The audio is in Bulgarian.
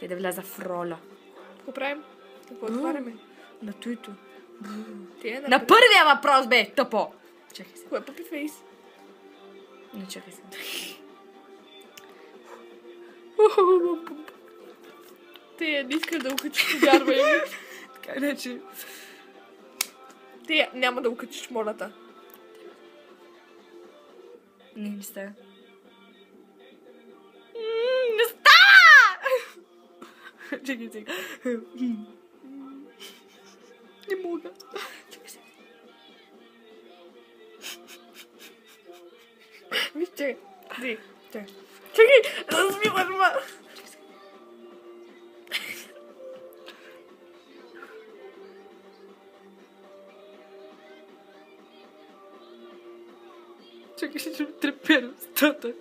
Чакай да вляза в роля. Какво правим? Какво отваряме? На туито. На първия въпрос, бе, тъпо! Чакай се. Кое е Puppy Face? Не, чакай се. Те не искаш да укачиш, повярвай ми. Така иначе. Те няма да укачиш молята. Не става. Не става! Чакай сега. Не мога. Чакай сега. Виж, чакай. Чакай, разби върма. Чакай, ще ми трепера устата.